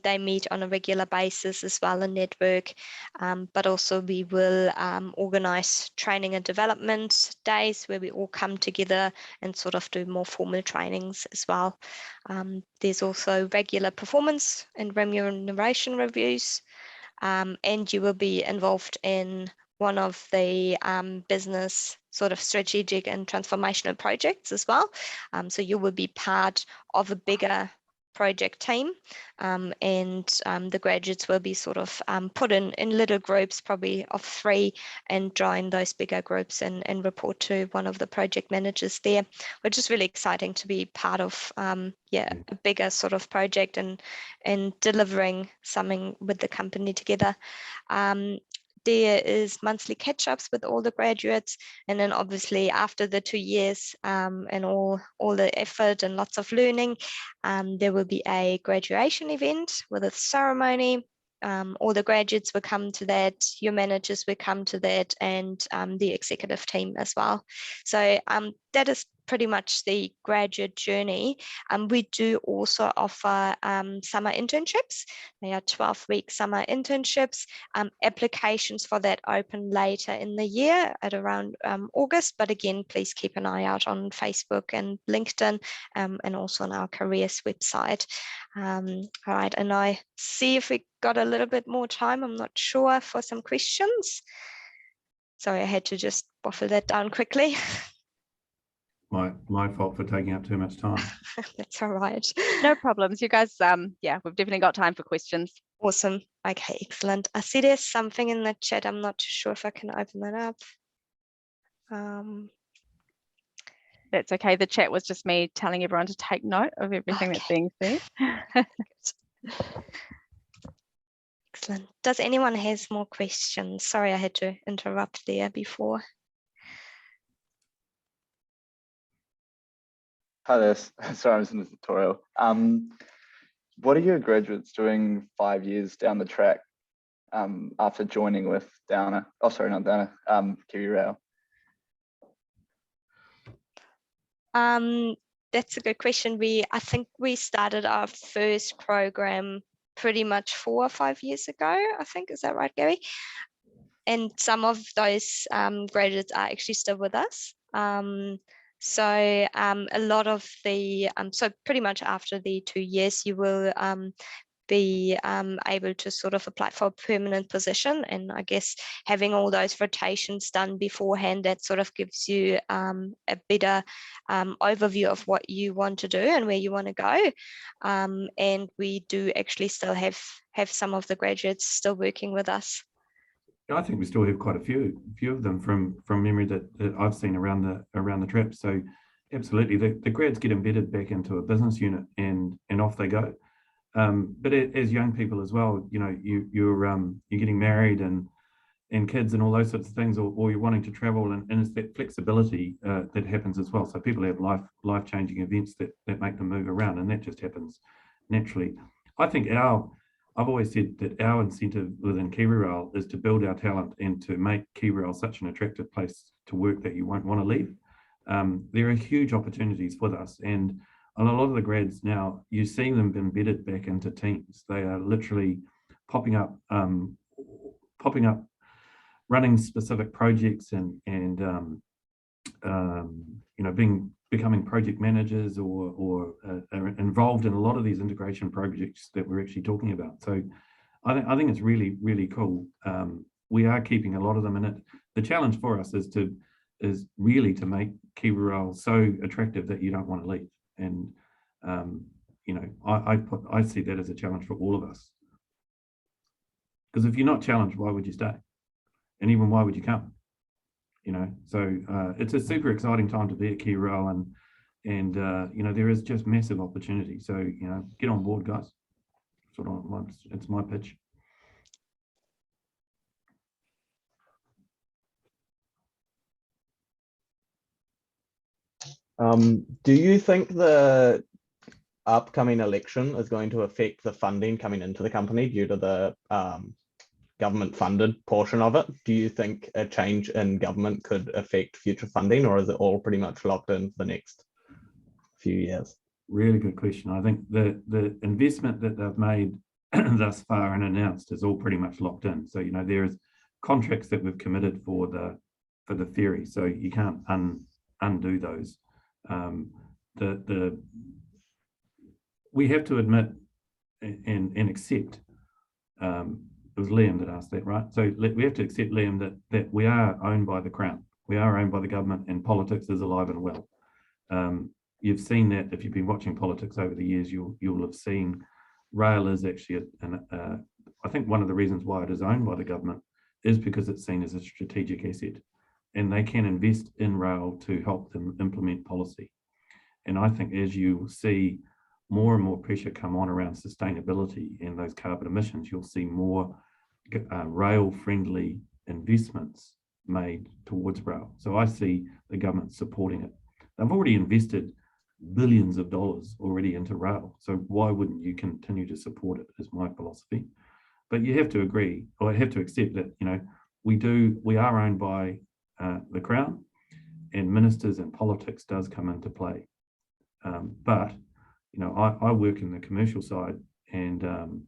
They meet on a regular basis as well, a network, but also we will organize training and development days where we all come together and sort of do more formal trainings as well. There's also regular performance and remuneration reviews, and you will be involved in one of the business sort of strategic and transformational projects as well. So you will be part of a bigger project team, and the graduates will be sort of put in little groups, probably of 3, and join those bigger groups and report to one of the project managers there, which is really exciting to be part of a bigger sort of project and delivering something with the company together. There is monthly catch-ups with all the graduates, and then obviously after the 2 years and all the effort and lots of learning, there will be a graduation event with a ceremony. All the graduates will come to that, your managers will come to that, and the executive team as well. So that is pretty much the graduate journey. We do also offer summer internships. They are 12-week summer internships. Applications for that open later in the year at around August, but again, please keep an eye out on Facebook and LinkedIn, and also on our careers website. All right, and I see if we got a little bit more time, I'm not sure, for some questions. Sorry, I had to just waffle that down quickly. My fault for taking up too much time. That's all right. No problems. You guys, yeah, we've definitely got time for questions. Awesome. Okay, excellent. I see there's something in the chat. I'm not too sure if I can open that up. That's okay. The chat was just me telling everyone to take note of everything that's being said. Excellent. Does anyone has more questions? Sorry, I had to interrupt there before. Hi there. Sorry, I'm just in the tutorial. What are your graduates doing 5 years down the track after joining with Downer? Oh, sorry, not Downer, KiwiRail. That's a good question. I think we started our first program pretty much 4 or 5 years ago, I think. Is that right, Gary? And some of those graduates are actually still with us. So a lot of the, so pretty much after the 2 years, you will be able to sort of apply for a permanent position. And I guess having all those rotations done beforehand, that sort of gives you a better overview of what you want to do and where you want to go. And we do actually still have some of the graduates still working with us. I think we still have quite a few of them from memory that I've seen around the trip. So absolutely, the grads get embedded back into a business unit and off they go. But as young people as well, you know, you're getting married and kids and all those sorts of things, or you're wanting to travel, and it's that flexibility that happens as well. So people have life-changing events that make them move around, and that just happens naturally. I think I've always said that our incentive within KiwiRail is to build our talent and to make KiwiRail such an attractive place to work that you won't want to leave. There are huge opportunities with us, and a lot of the grads now, you're seeing them embedded back into teams. They are literally popping up, running specific projects and you know, becoming project managers or are involved in a lot of these integration projects that we're actually talking about. So I think it's really, really cool. We are keeping a lot of them in it. The challenge for us is really to make KiwiRail so attractive that you don't want to leave. And you know, I see that as a challenge for all of us. Because if you're not challenged, why would you stay? And even why would you come? You know, so it's a super exciting time to be at KiwiRail, and you know, there is just massive opportunity. So, you know, get on board, guys. It's my pitch. Do you think the upcoming election is going to affect the funding coming into the company due to the government funded portion of it? Do you think a change in government could affect future funding, or is it all pretty much locked in for the next few years? Really good question. I think the investment that they've made thus far and announced is all pretty much locked in. So, you know, there's contracts that we've committed for the ferry, so you can't undo those. We have to admit and accept, it was Liam that asked that, right? So we have to accept, Liam, that we are owned by the Crown. We are owned by the government, and politics is alive and well. You've seen that if you've been watching politics over the years, you'll have seen rail is actually, I think one of the reasons why it is owned by the government is because it's seen as a strategic asset, and they can invest in rail to help them implement policy. And I think as you see more and more pressure come on around sustainability and those carbon emissions, you'll see more rail-friendly investments made towards rail. So I see the government supporting it. They've already invested billions of dollars already into rail. So why wouldn't you continue to support it, is my philosophy. But you have to agree, or have to accept that, you know, we are owned by the Crown, and ministers and politics does come into play. But you know, I work in the commercial side, and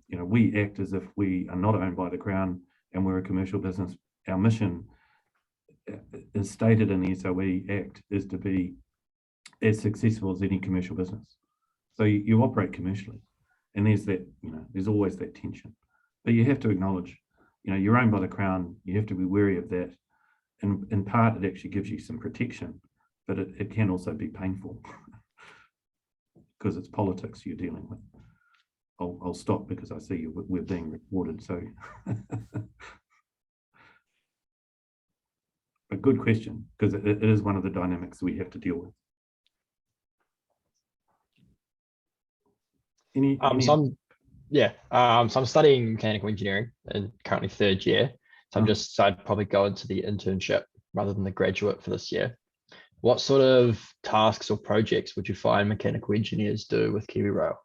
you know, we act as if we are not owned by the Crown and we're a commercial business. Our mission, as stated in the SOE Act, is to be as successful as any commercial business. So you operate commercially, and there's that, you know, there's always that tension. But you have to acknowledge, you know, you're owned by the Crown. You have to be wary of that. And in part, it actually gives you some protection, but it can also be painful because it's politics you're dealing with. I'll stop because I see we're being recorded. So, a good question, because it is one of the dynamics we have to deal with. So I'm studying mechanical engineering and currently 3rd year. So I'd probably go into the internship rather than the graduate for this year. What sort of tasks or projects would you find mechanical engineers do with KiwiRail?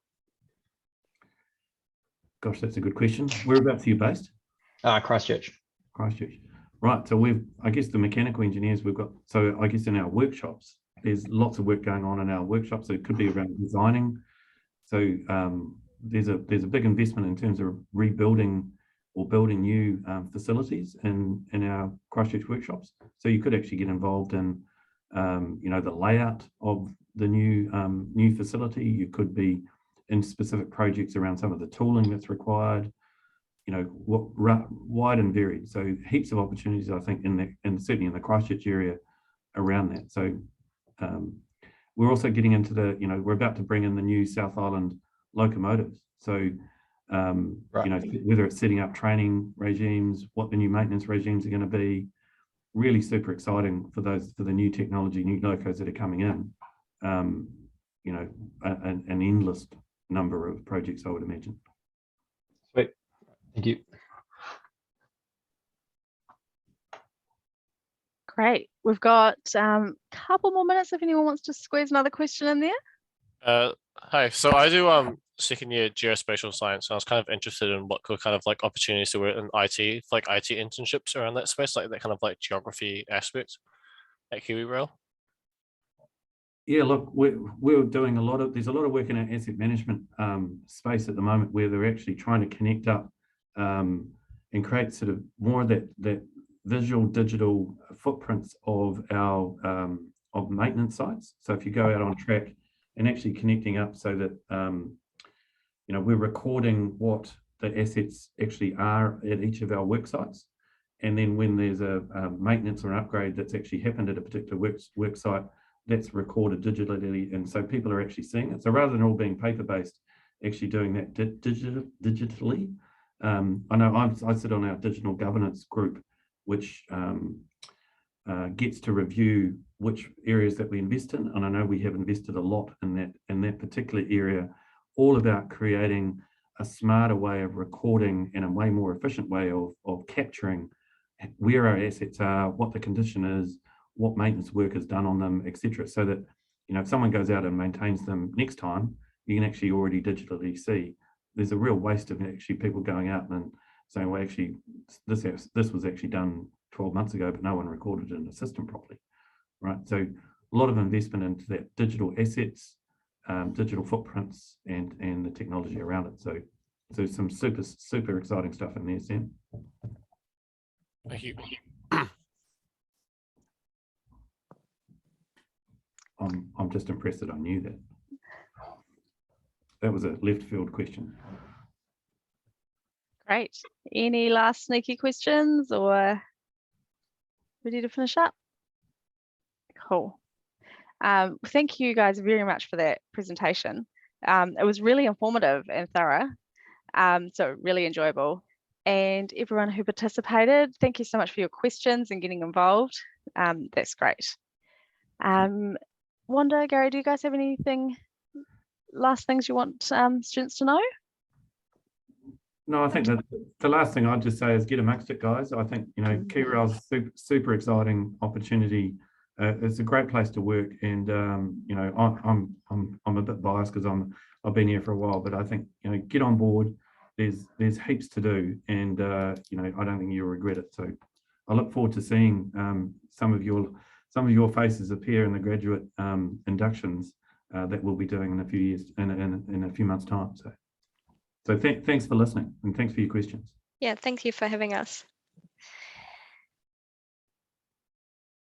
Gosh, that's a good question. Whereabouts are you based? Christchurch. Christchurch. Right. So I guess the mechanical engineers we've got, so I guess in our workshops, there's lots of work going on in our workshops. So it could be around designing. So there's a big investment in terms of rebuilding or building new facilities in our Christchurch workshops. So you could actually get involved in the layout of the new facility. You could be in specific projects around some of the tooling that's required. Wide and varied. So heaps of opportunities, I think, certainly in the Christchurch area around that. So we're also getting into we're about to bring in the new South Island locomotives. So whether it's setting up training regimes, what the new maintenance regimes are going to be, really super exciting for the new technology, new locos that are coming in. An endless number of projects, I would imagine. Sweet. Thank you. Great. We've got a couple more minutes if anyone wants to squeeze another question in there. Hi. So I do 2nd year geospatial science, and I was kind of interested in what could kind of like opportunities to work in IT, like IT internships around that space, like that kind of like geography aspect at KiwiRail. Yeah, look, we're doing there's a lot of work in our asset management space at the moment where they're actually trying to connect up and create sort of more of that visual digital footprints of our of maintenance sites. So if you go out on track and actually connecting up so that we're recording what the assets actually are at each of our work sites, and then when there's a maintenance or an upgrade that's actually happened at a particular work site, that's recorded digitally, and so people are actually seeing it. So rather than all being paper-based, actually doing that digitally. I know I sit on our digital governance group, which gets to review which areas that we invest in, and I know we have invested a lot in that particular area, all about creating a smarter way of recording and a way more efficient way of capturing where our assets are, what the condition is, what maintenance work is done on them, etc. So that if someone goes out and maintains them next time, you can actually already digitally see. There's a real waste of actually people going out and saying, well, actually, this was actually done 12 months ago, but no one recorded it in the system properly, right? So a lot of investment into that digital assets, digital footprints, and the technology around it. So some super exciting stuff in there, Sam. Thank you. I'm just impressed that I knew that. That was a left field question. Great. Any last sneaky questions or ready to finish up? Cool. Thank you guys very much for that presentation. It was really informative and thorough, so really enjoyable. And everyone who participated, thank you so much for your questions and getting involved. That's great. Wanda, Gary, do you guys have anything, last things you want students to know? No, I think that the last thing I'd just say is get amongst it, guys. I think KiwiRail's super exciting opportunity. It's a great place to work, and I'm a bit biased because I've been here for a while, but I think get on board. There's heaps to do, and I don't think you'll regret it. So I look forward to seeing some of your faces appear in the graduate inductions that we'll be doing in a few years, in a few months' time. So thanks for listening, and thanks for your questions. Yeah, thank you for having us.